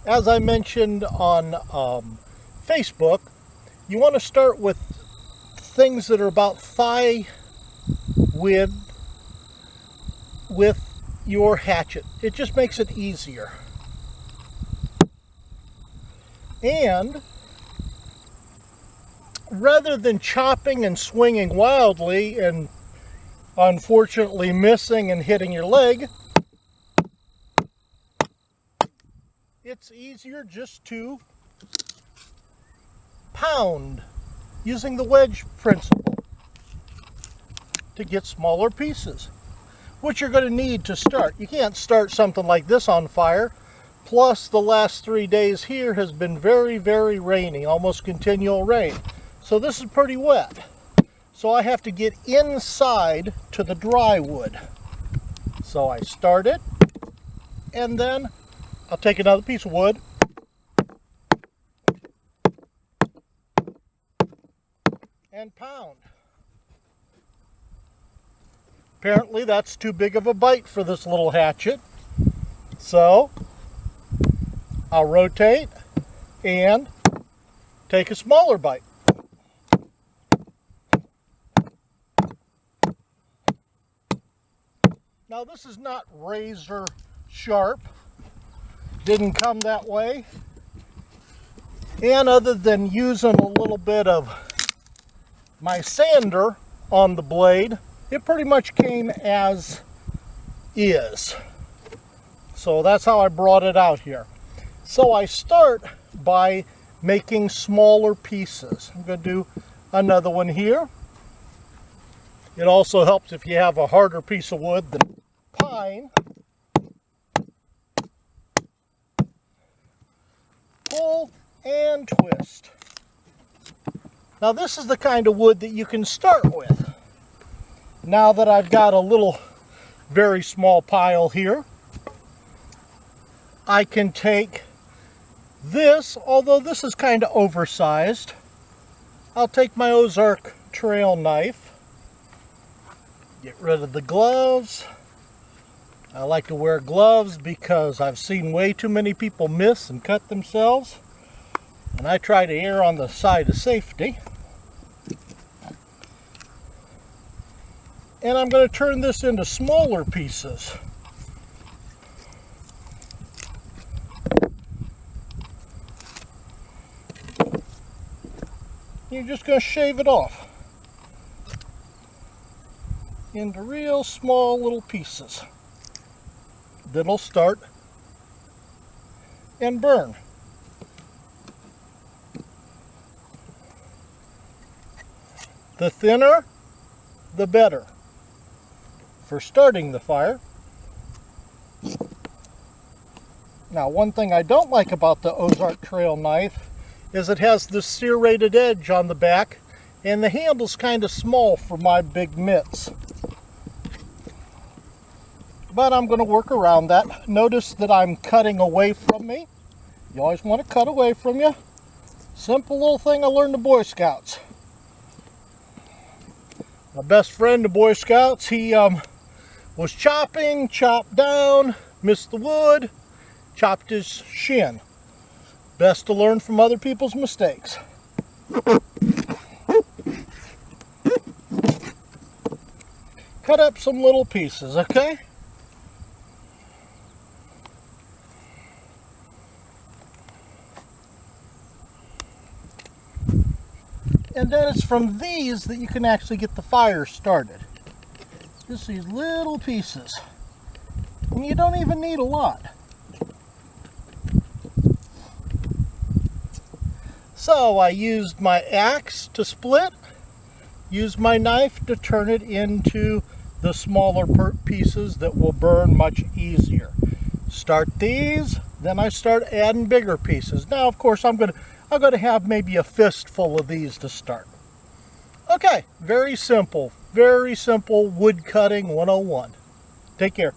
As I mentioned on Facebook, you want to start with things that are about thigh width with your hatchet. It just makes it easier. And rather than chopping and swinging wildly and unfortunately missing and hitting your leg, it's easier just to pound using the wedge principle to get smaller pieces, which you're going to need to start. You can't start something like this on fire. Plus, the last 3 days here has been very, very rainy, almost continual rain. So this is pretty wet. So I have to get inside to the dry wood. So I start it, and then I'll take another piece of wood, and pound. Apparently that's too big of a bite for this little hatchet. So I'll rotate and take a smaller bite. Now this is not razor sharp, didn't come that way, and other than using a little bit of my sander on the blade, it pretty much came as is. So that's how I brought it out here. So I start by making smaller pieces. I'm going to do another one here. It also helps if you have a harder piece of wood than pine. Pull and twist. Now this is the kind of wood that you can start with. Now that I've got a little very small pile here, I can take this, although this is kind of oversized. I'll take my Ozark trail knife, get rid of the gloves. I like to wear gloves because I've seen way too many people miss and cut themselves, and I try to err on the side of safety. And I'm going to turn this into smaller pieces. You're just going to shave it off into real small little pieces that'll start and burn. The thinner, the better for starting the fire. Now, one thing I don't like about the Ozark trail knife is it has this serrated edge on the back, and the handle's kind of small for my big mitts. But I'm going to work around that. Notice that I'm cutting away from me. You always want to cut away from you. Simple little thing I learned in Boy Scouts. My best friend, the Boy Scouts, he was chopping, chopped down, missed the wood, chopped his shin. Best to learn from other people's mistakes. Cut up some little pieces, okay? And then it's from these that you can actually get the fire started. Just these little pieces. And you don't even need a lot. So I used my axe to split, used my knife to turn it into the smaller pieces that will burn much easier. Start these, then I start adding bigger pieces. Now, of course, I'm going to have maybe a fistful of these to start. Okay, very simple wood cutting 101. Take care.